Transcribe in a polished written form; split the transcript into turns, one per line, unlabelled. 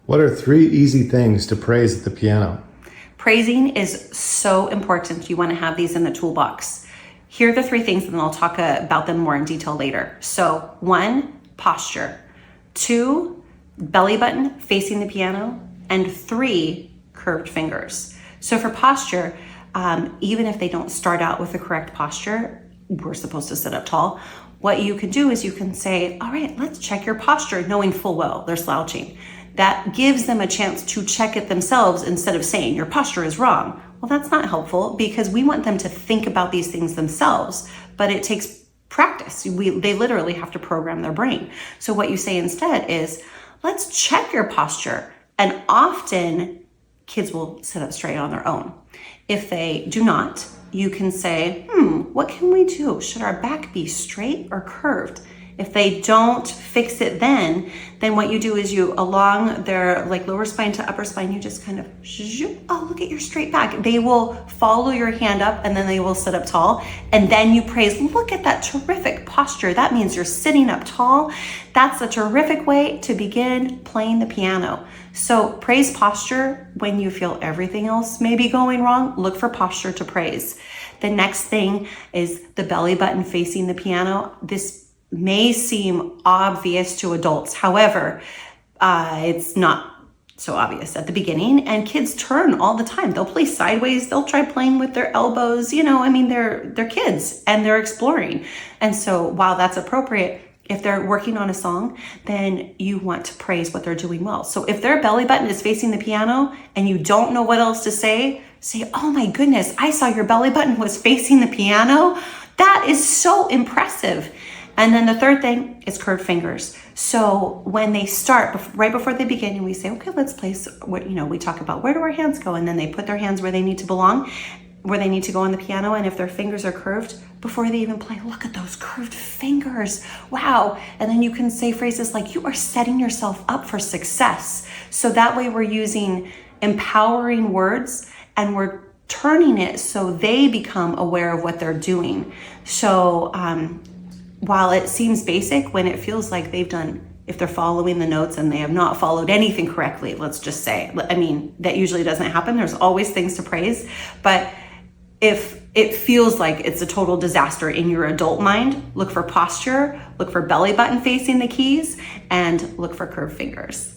What are 3 easy things to praise at the piano?
Praising is so important. You want to have these in the toolbox. Here are the 3 things, and then I'll talk about them more in detail later. So 1, posture. 2, belly button facing the piano. And 3, curved fingers. So for posture, even if they don't start out with the correct posture, we're supposed to sit up tall. What you can do is you can say, all right, let's check your posture, knowing full well they're slouching. That gives them a chance to check it themselves instead of saying your posture is wrong. Well, that's not helpful because we want them to think about these things themselves, but it takes practice. They literally have to program their brain. So what you say instead is, let's check your posture. And often kids will sit up straight on their own. If they do not, you can say, what can we do? Should our back be straight or curved? If they don't fix it then what you do is you, along their lower spine to upper spine, you just kind of, oh, look at your straight back. They will follow your hand up and then they will sit up tall. And then you praise, look at that terrific posture. That means you're sitting up tall. That's a terrific way to begin playing the piano. So praise posture when you feel everything else may be going wrong. Look for posture to praise. The next thing is the belly button facing the piano. This may seem obvious to adults. However, it's not so obvious at the beginning, and kids turn all the time. They'll play sideways. They'll try playing with their elbows. They're kids and they're exploring. And so while that's appropriate, if they're working on a song, then you want to praise what they're doing well. So if their belly button is facing the piano and you don't know what else to say, oh my goodness, I saw your belly button was facing the piano. That is so impressive. And then the third thing is curved fingers. So when they start, right before they begin, and we say, okay, let's place, we talk about where do our hands go? And then they put their hands where they need to belong, where they need to go on the piano. And if their fingers are curved, before they even play, look at those curved fingers. Wow. And then you can say phrases like, you are setting yourself up for success. So that way we're using empowering words and we're turning it so they become aware of what they're doing. So, while it seems basic, when it feels like if they're following the notes and they have not followed anything correctly, let's just say, that usually doesn't happen. There's always things to praise. But if it feels like it's a total disaster in your adult mind, look for posture, look for belly button facing the keys, and look for curved fingers.